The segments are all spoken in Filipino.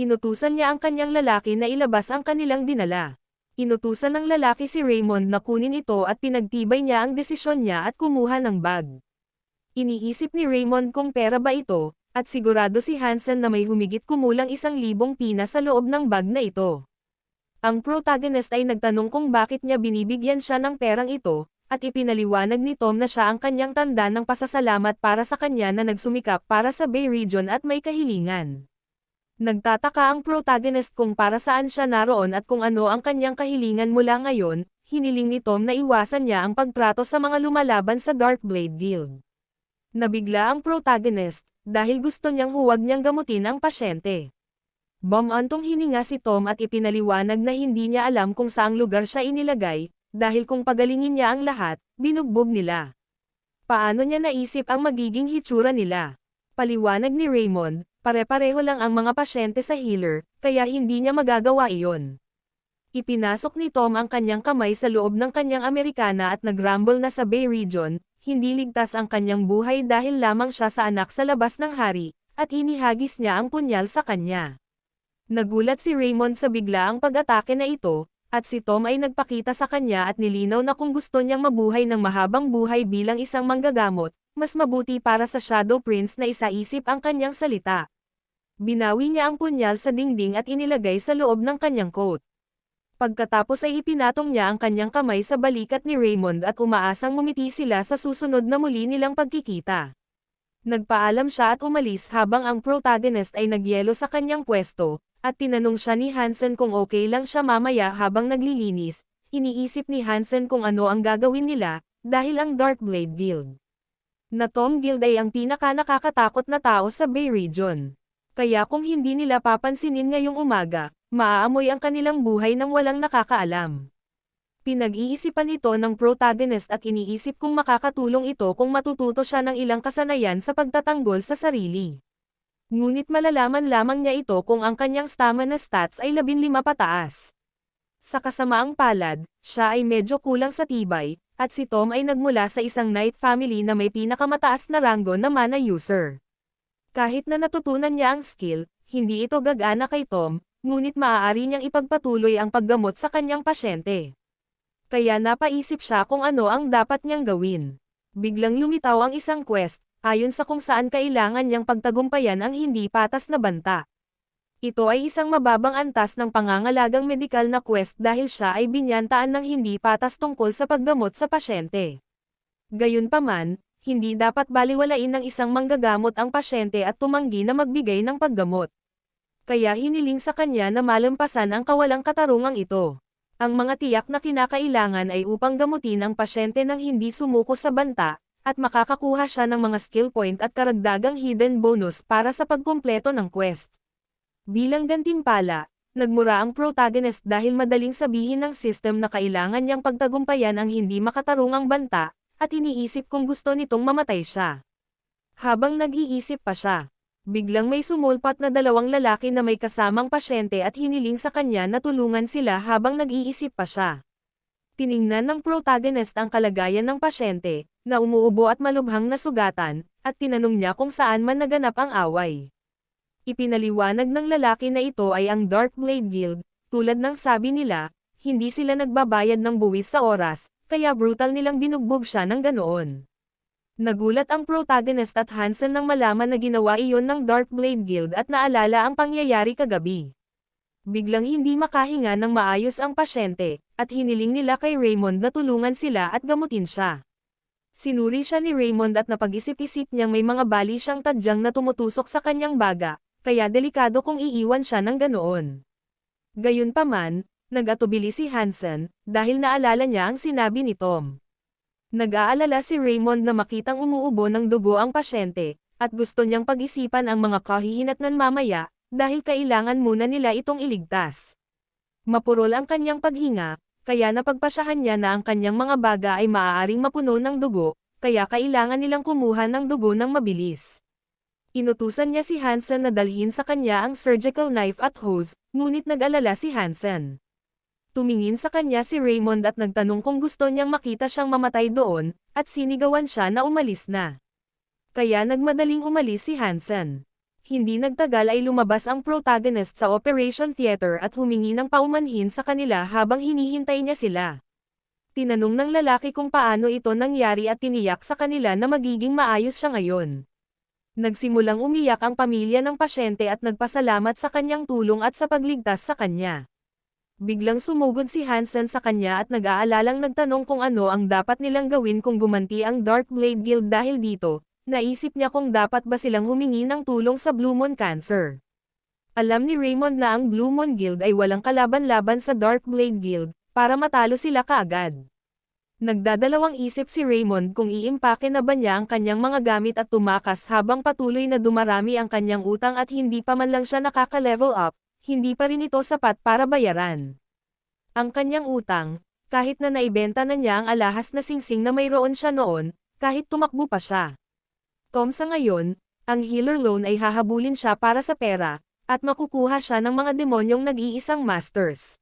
Inutusan niya ang kanyang lalaki na ilabas ang kanilang dinala. Inutusan ng lalaki si Raymond na kunin ito at pinagtibay niya ang desisyon niya at kumuha ng bag. Iniisip ni Raymond kung pera ba ito, at sigurado si Hansen na may humigit kumulang 1,000 pinas sa loob ng bag na ito. Ang protagonist ay nagtanong kung bakit niya binibigyan siya ng perang ito, at ipinaliwanag ni Tom na siya ang kanyang tanda ng pasasalamat para sa kanya na nagsumikap para sa Bay Region at may kahilingan. Nagtataka ang protagonist kung para saan siya naroon at kung ano ang kanyang kahilingan mula ngayon. Hiniling ni Tom na iwasan niya ang pagtrato sa mga lumalaban sa Darkblade Guild. Nabigla ang protagonist, dahil gusto niyang huwag niyang gamutin ang pasyente. Bumantong hininga si Tom at ipinaliwanag na hindi niya alam kung saang lugar siya inilagay, dahil kung pagalingin niya ang lahat, binugbog nila. Paano niya naisip ang magiging hitsura nila? Paliwanag ni Raymond, pare-pareho lang ang mga pasyente sa healer, kaya hindi niya magagawa iyon. Ipinasok ni Tom ang kanyang kamay sa loob ng kanyang Amerikana at nag-rumble na sa Bay Region. Hindi ligtas ang kanyang buhay dahil lamang siya sa anak sa labas ng hari, at inihagis niya ang punyal sa kanya. Nagulat si Raymond sa biglaang pag-atake na ito, at si Tom ay nagpakita sa kanya at nilinaw na kung gusto niyang mabuhay ng mahabang buhay bilang isang manggagamot, mas mabuti para sa Shadow Prince na isaisip ang kanyang salita. Binawi niya ang punyal sa dingding at inilagay sa loob ng kanyang coat. Pagkatapos ay ipinatong niya ang kanyang kamay sa balikat ni Raymond at umaasang ngumiti sila sa susunod na muli nilang pagkikita. Nagpaalam siya at umalis habang ang protagonist ay nagyelo sa kanyang pwesto, at tinanong siya ni Hansen kung okay lang siya mamaya habang naglilinis. Iniisip ni Hansen kung ano ang gagawin nila, dahil ang Darkblade Guild na Tom Guild ay ang pinaka-nakakatakot na tao sa Bay Region. Kaya kung hindi nila papansinin ngayong umaga, maaamoy ang kanilang buhay nang walang nakakaalam. Pinag-iisipan ito ng protagonist at iniisip kung makakatulong ito kung matututo siya ng ilang kasanayan sa pagtatanggol sa sarili. Ngunit malalaman lamang niya ito kung ang kanyang stamina stats ay 15 pataas. Sa kasamaang palad, siya ay medyo kulang sa tibay, at si Tom ay nagmula sa isang knight family na may pinakamataas na ranggo na mana user. Kahit na natutunan niya ang skill, hindi ito gagana kay Tom, ngunit maaari niyang ipagpatuloy ang paggamot sa kanyang pasyente. Kaya napaisip siya kung ano ang dapat niyang gawin. Biglang lumitaw ang isang quest, ayon sa kung saan kailangan niyang pagtagumpayan ang hindi patas na banta. Ito ay isang mababang antas ng pangangalagang medikal na quest dahil siya ay binyantaan ng hindi patas tungkol sa paggamot sa pasyente. Gayunpaman, hindi dapat baliwalain ng isang manggagamot ang pasyente at tumanggi na magbigay ng paggamot. Kaya hiniling sa kanya na malampasan ang kawalang katarungang ito. Ang mga tiyak na kinakailangan ay upang gamutin ang pasyente nang hindi sumuko sa banta, at makakakuha siya ng mga skill point at karagdagang hidden bonus para sa pagkumpleto ng quest. Bilang gantimpala, nagmura ang protagonist dahil madaling sabihin ng system na kailangan niyang pagtagumpayan ang hindi makatarungang banta, at iniisip kung gusto nitong mamatay siya. Habang nag-iisip pa siya, biglang may sumulpat na dalawang lalaki na may kasamang pasyente at hiniling sa kanya na tulungan sila habang nag-iisip pa siya. Tiningnan ng protagonist ang kalagayan ng pasyente, na umuubo at malubhang nasugatan, at tinanong niya kung saan man naganap ang away. Ipinaliwanag ng lalaki na ito ay ang Darkblade Guild, tulad ng sabi nila, hindi sila nagbabayad ng buwis sa oras, kaya brutal nilang binugbog siya ng ganoon. Nagulat ang protagonist at Hansen nang malaman na ginawa iyon ng Darkblade Guild at naalala ang pangyayari kagabi. Biglang hindi makahinga ng maayos ang pasyente, at hiniling nila kay Raymond na tulungan sila at gamutin siya. Sinuri siya ni Raymond at napag-isip-isip niyang may mga bali siyang tadyang na tumutusok sa kanyang baga, kaya delikado kung iiwan siya ng ganoon. Gayunpaman, nag-atubili si Hansen, dahil naalala niya ang sinabi ni Tom. Nag-aalala si Raymond na makitang umuubo ng dugo ang pasyente, at gusto niyang pag-isipan ang mga kahihinatnan mamaya, dahil kailangan muna nila itong iligtas. Mapurol ang kanyang paghinga, kaya napagpasyahan niya na ang kanyang mga baga ay maaaring mapuno ng dugo, kaya kailangan nilang kumuha ng dugo ng mabilis. Inutusan niya si Hansen na dalhin sa kanya ang surgical knife at hose, ngunit nag-alala si Hansen. Tumingin sa kanya si Raymond at nagtanong kung gusto niyang makita siyang mamatay doon, at sinigawan siya na umalis na. Kaya nagmadaling umalis si Hansen. Hindi nagtagal ay lumabas ang protagonist sa Operation Theater at humingi ng paumanhin sa kanila habang hinihintay niya sila. Tinanong ng lalaki kung paano ito nangyari at tiniyak sa kanila na magiging maayos siya ngayon. Nagsimulang umiyak ang pamilya ng pasyente at nagpasalamat sa kanyang tulong at sa pagligtas sa kanya. Biglang sumugod si Hansen sa kanya at nag-aalalang nagtanong kung ano ang dapat nilang gawin kung gumanti ang Darkblade Guild dahil dito. Naisip niya kung dapat ba silang humingi ng tulong sa Blue Moon Cancer. Alam ni Raymond na ang Blue Moon Guild ay walang kalaban-laban sa Darkblade Guild, para matalo sila kaagad. Nagdadalawang isip si Raymond kung iimpake na ba niya ang kanyang mga gamit at tumakas habang patuloy na dumarami ang kanyang utang at hindi pa man lang siya nakaka-level up, hindi pa rin ito sapat para bayaran ang kanyang utang, kahit na naibenta na niya ang alahas na singsing na mayroon siya noon, kahit tumakbo pa siya. Tom sa ngayon, ang healer loan ay hahabulin siya para sa pera, at makukuha siya ng mga demonyong nag-iisang masters.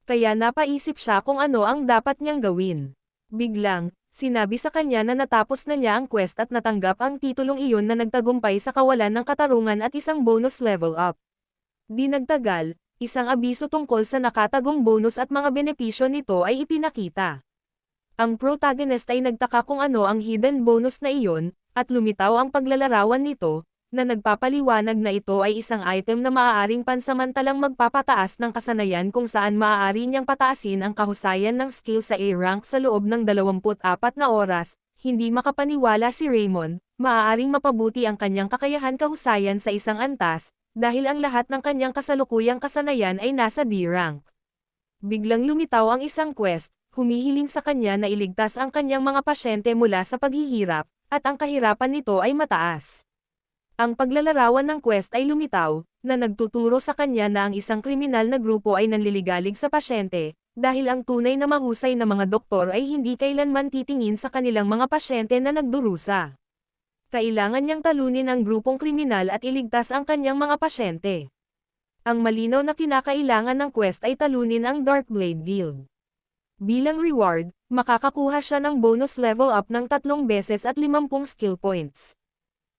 Kaya napaisip siya kung ano ang dapat niyang gawin. Biglang, sinabi sa kanya na natapos na niya ang quest at natanggap ang titulong iyon na nagtagumpay sa kawalan ng katarungan at isang bonus level up. Di nagtagal, isang abiso tungkol sa nakatagong bonus at mga benepisyo nito ay ipinakita. Ang protagonist ay nagtaka kung ano ang hidden bonus na iyon, at lumitaw ang paglalarawan nito, na nagpapaliwanag na ito ay isang item na maaaring pansamantalang magpapataas ng kasanayan kung saan maaari niyang pataasin ang kahusayan ng skill sa A rank sa loob ng 24 na oras. Hindi makapaniwala si Raymond, maaaring mapabuti ang kanyang kakayahan kahusayan sa isang antas, dahil ang lahat ng kanyang kasalukuyang kasanayan ay nasa D rank. Biglang lumitaw ang isang quest, humihiling sa kanya na iligtas ang kanyang mga pasyente mula sa paghihirap, at ang kahirapan nito ay mataas. Ang paglalarawan ng quest ay lumitaw, na nagtuturo sa kanya na ang isang kriminal na grupo ay nanliligalig sa pasyente, dahil ang tunay na mahusay na mga doktor ay hindi kailanman titingin sa kanilang mga pasyente na nagdurusa. Kailangan niyang talunin ang grupong kriminal at iligtas ang kanyang mga pasyente. Ang malinaw na kinakailangan ng quest ay talunin ang Darkblade Guild. Bilang reward, makakakuha siya ng bonus level up ng 3 beses at 50 skill points.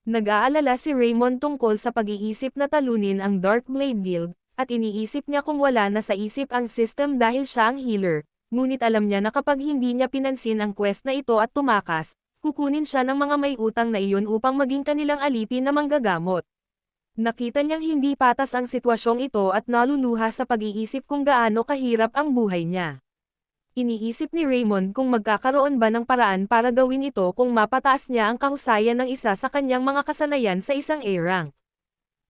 Nag-aalala si Raymond tungkol sa pag-iisip na talunin ang Darkblade Guild, at iniisip niya kung wala na sa isip ang system dahil siya ang healer, ngunit alam niya na kapag hindi niya pinansin ang quest na ito at tumakas, kukunin siya ng mga may utang na iyon upang maging kanilang alipin na manggagamot. Nakita niyang hindi patas ang sitwasyong ito at naluluha sa pag-iisip kung gaano kahirap ang buhay niya. Iniisip ni Raymond kung magkakaroon ba ng paraan para gawin ito kung mapataas niya ang kahusayan ng isa sa kanyang mga kasanayan sa isang A rank.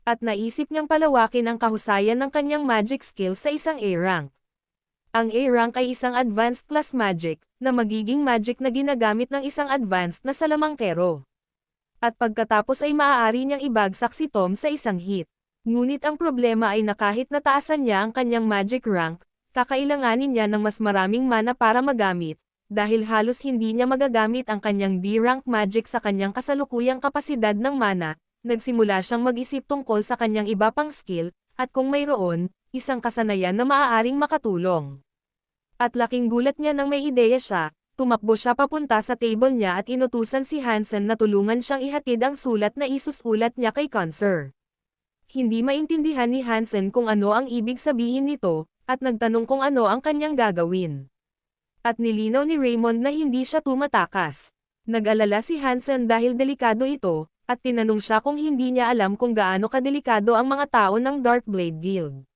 At naisip niyang palawakin ang kahusayan ng kanyang magic skill sa isang A rank. Ang A rank ay isang advanced class magic, na magiging magic na ginagamit ng isang advanced na salamangkero. At pagkatapos ay maaari niyang ibagsak si Tom sa isang hit. Ngunit ang problema ay na kahit nataasan niya ang kanyang magic rank, kakailanganin niya ng mas maraming mana para magamit, dahil halos hindi niya magagamit ang kanyang D-rank magic sa kanyang kasalukuyang kapasidad ng mana, nagsimula siyang mag-isip tungkol sa kanyang iba pang skill, at kung mayroon, isang kasanayan na maaaring makatulong. At laking gulat niya nang may ideya siya, tumakbo siya papunta sa table niya at inutusan si Hansen na tulungan siyang ihatid ang sulat na isusulat niya kay Cancer. Hindi maintindihan ni Hansen kung ano ang ibig sabihin nito, at nagtanong kung ano ang kanyang gagawin. At nilinaw ni Raymond na hindi siya tumatakas. Nag-alala si Hansen dahil delikado ito, at tinanong siya kung hindi niya alam kung gaano kadelikado ang mga tao ng Darkblade Guild.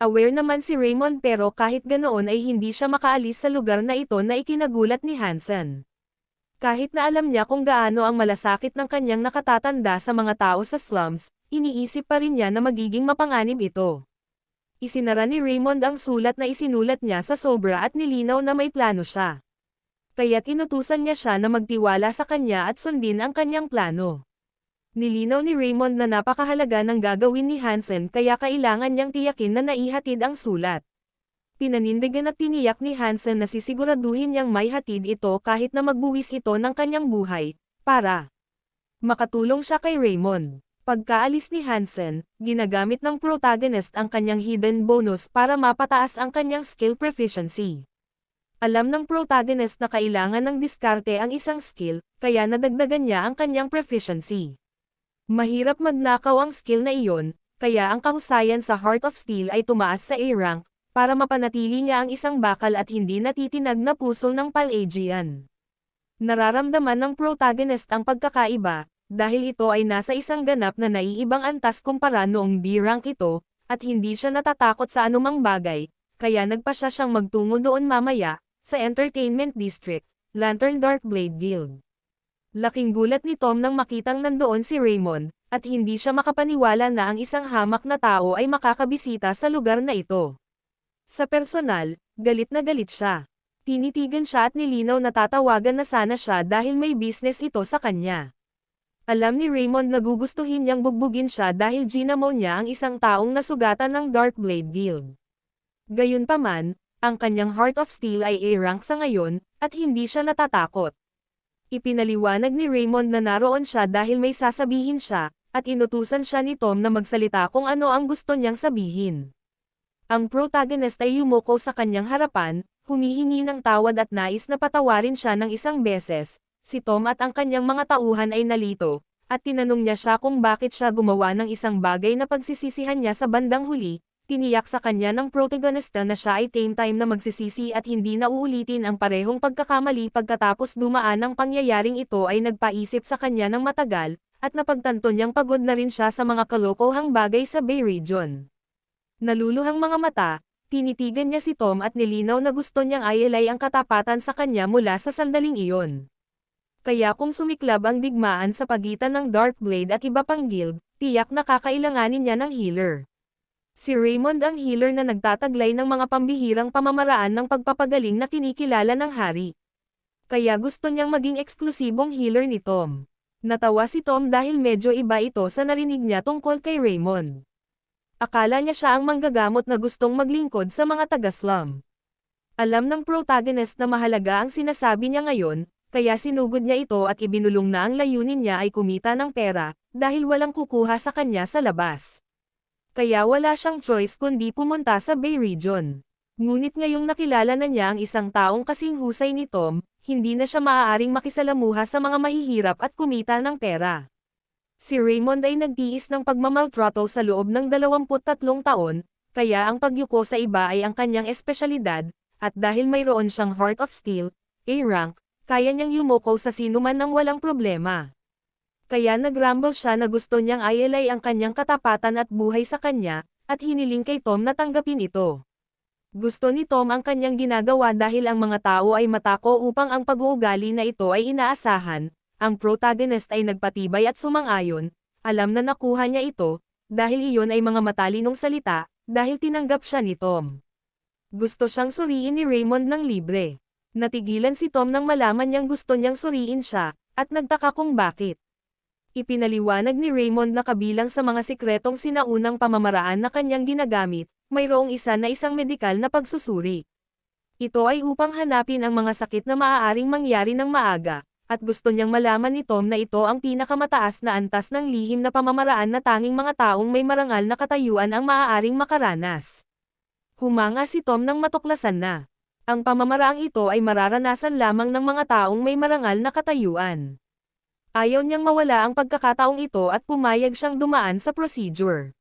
Aware naman si Raymond pero kahit ganoon ay hindi siya makaalis sa lugar na ito na ikinagulat ni Hansen. Kahit na alam niya kung gaano ang malasakit ng kanyang nakatatanda sa mga tao sa slums, iniisip pa rin niya na magiging mapanganib ito. Isinara ni Raymond ang sulat na isinulat niya sa sobra at nilinaw na may plano siya. Kaya't inutusan niya siya na magtiwala sa kanya at sundin ang kanyang plano. Nilinaw ni Raymond na napakahalaga ng gagawin ni Hansen kaya kailangan niyang tiyakin na naihatid ang sulat. Pinanindigan at tiniyak ni Hansen na sisiguraduhin niyang may hatid ito kahit na magbuwis ito ng kanyang buhay, para makatulong siya kay Raymond. Pagkaalis ni Hansen, ginagamit ng protagonist ang kanyang hidden bonus para mapataas ang kanyang skill proficiency. Alam ng protagonist na kailangan ng diskarte ang isang skill, kaya nadagdagan niya ang kanyang proficiency. Mahirap magnakaw ang skill na iyon, kaya ang kahusayan sa Heart of Steel ay tumaas sa A-rank, para mapanatili niya ang isang bakal at hindi natitinag na puso ng Palladian. Nararamdaman ng protagonist ang pagkakaiba, dahil ito ay nasa isang ganap na naiibang antas kumpara noong D-rank ito, at hindi siya natatakot sa anumang bagay, kaya nagpa siyang magtungo doon mamaya, sa Entertainment District, Lantern Darkblade Guild. Laking gulat ni Tom nang makitang nandoon si Raymond, at hindi siya makapaniwala na ang isang hamak na tao ay makakabisita sa lugar na ito. Sa personal, galit na galit siya. Tinitigan siya at nilinaw na tatawagan na sana siya dahil may business ito sa kanya. Alam ni Raymond na gugustuhin niyang bugbugin siya dahil ginamo niya ang isang taong nasugatan ng Darkblade Guild. Gayunpaman, ang kanyang Heart of Steel ay A-rank sa ngayon, at hindi siya natatakot. Ipinaliwanag ni Raymond na naroon siya dahil may sasabihin siya, at inutusan siya ni Tom na magsalita kung ano ang gusto niyang sabihin. Ang protagonist ay yumuko sa kanyang harapan, humihingi ng tawad at nais na patawarin siya ng isang beses. Si Tom at ang kanyang mga tauhan ay nalito, at tinanong niya siya kung bakit siya gumawa ng isang bagay na pagsisisihan niya sa bandang huli. Tiniyak sa kanya ng protagonista na siya ay time na magsisisi at hindi na uulitin ang parehong pagkakamali pagkatapos dumaan ang pangyayaring ito ay nagpaisip sa kanya ng matagal, at napagtanto niyang pagod na rin siya sa mga kalokohang bagay sa Bay Region. Naluluhang mga mata, tinitigan niya si Tom at nilinaw na gusto niyang ialay ang katapatan sa kanya mula sa sandaling iyon. Kaya kung sumiklab ang digmaan sa pagitan ng Darkblade at iba pang guild, tiyak na kakailanganin niya ng healer. Si Raymond ang healer na nagtataglay ng mga pambihirang pamamaraan ng pagpapagaling na kinikilala ng hari. Kaya gusto niyang maging eksklusibong healer ni Tom. Natawa si Tom dahil medyo iba ito sa narinig niya tungkol kay Raymond. Akala niya siya ang manggagamot na gustong maglingkod sa mga taga-slum. Alam ng protagonist na mahalaga ang sinasabi niya ngayon, kaya sinugod niya ito at ibinulong na ang layunin niya ay kumita ng pera, dahil walang kukuha sa kanya sa labas. Kaya wala siyang choice kundi pumunta sa Bay Region. Ngunit ngayong nakilala na niya ang isang taong kasing husay ni Tom, hindi na siya maaaring makisalamuha sa mga mahihirap at kumita ng pera. Si Raymond ay nagtiis ng pagmamaltrato sa loob ng 23 taon, kaya ang pagyuko sa iba ay ang kanyang espesyalidad, at dahil mayroon siyang Heart of Steel, A-rank, kaya niyang yumuko sa sinuman ng walang problema. Kaya nagramble siya na gusto niyang ialay ang kanyang katapatan at buhay sa kanya, at hiniling kay Tom na tanggapin ito. Gusto ni Tom ang kanyang ginagawa dahil ang mga tao ay matako upang ang pag-uugali na ito ay inaasahan. Ang protagonist ay nagpatibay at sumang-ayon, alam na nakuha niya ito, dahil iyon ay mga matalinong salita, dahil tinanggap siya ni Tom. Gusto siyang suriin ni Raymond ng libre. Natigilan si Tom nang malaman niyang gusto niyang suriin siya, at nagtaka kung bakit. Ipinaliwanag ni Raymond na kabilang sa mga sikretong sinaunang pamamaraan na kanyang ginagamit, mayroong isa na isang medikal na pagsusuri. Ito ay upang hanapin ang mga sakit na maaaring mangyari ng maaga. At gusto niyang malaman ni Tom na ito ang pinakamataas na antas ng lihim na pamamaraan na tanging mga taong may marangal na katayuan ang maaaring makaranas. Humanga si Tom nang matuklasan na. Ang pamamaraang ito ay mararanasan lamang ng mga taong may marangal na katayuan. Ayaw niyang mawala ang pagkakataong ito at pumayag siyang dumaan sa procedure.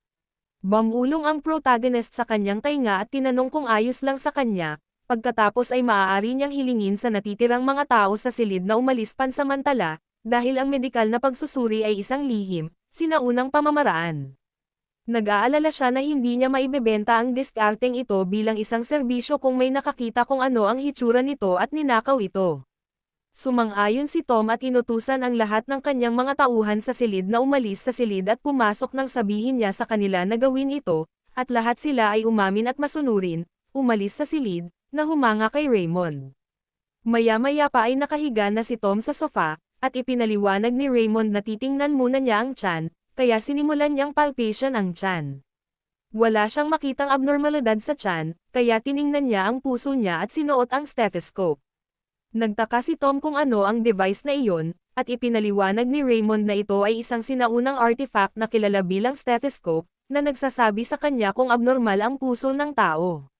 Bumulong ang protagonist sa kanyang tainga at tinanong kung ayos lang sa kanya. Pagkatapos ay maaari niyang hilingin sa natitirang mga tao sa silid na umalis pansamantala, dahil ang medikal na pagsusuri ay isang lihim, sinaunang pamamaraan. Nag-aalala siya na hindi niya maibebenta ang diskarteng ito bilang isang serbisyo kung may nakakita kung ano ang hitsura nito at ninakaw ito. Sumang-ayon si Tom at inutusan ang lahat ng kanyang mga tauhan sa silid na umalis sa silid at pumasok nang sabihin niya sa kanila na gawin ito, at lahat sila ay umamin at masunurin, umalis sa silid, na humanga kay Raymond. Maya-maya pa ay nakahiga na si Tom sa sofa, at ipinaliwanag ni Raymond na titingnan muna niya ang tiyan, kaya sinimulan niyang palpation ang tiyan. Wala siyang makitang abnormalidad sa tiyan, kaya tiningnan niya ang puso niya at sinuot ang stethoscope. Nagtaka si Tom kung ano ang device na iyon, at ipinaliwanag ni Raymond na ito ay isang sinaunang artifact na kilala bilang stethoscope, na nagsasabi sa kanya kung abnormal ang puso ng tao.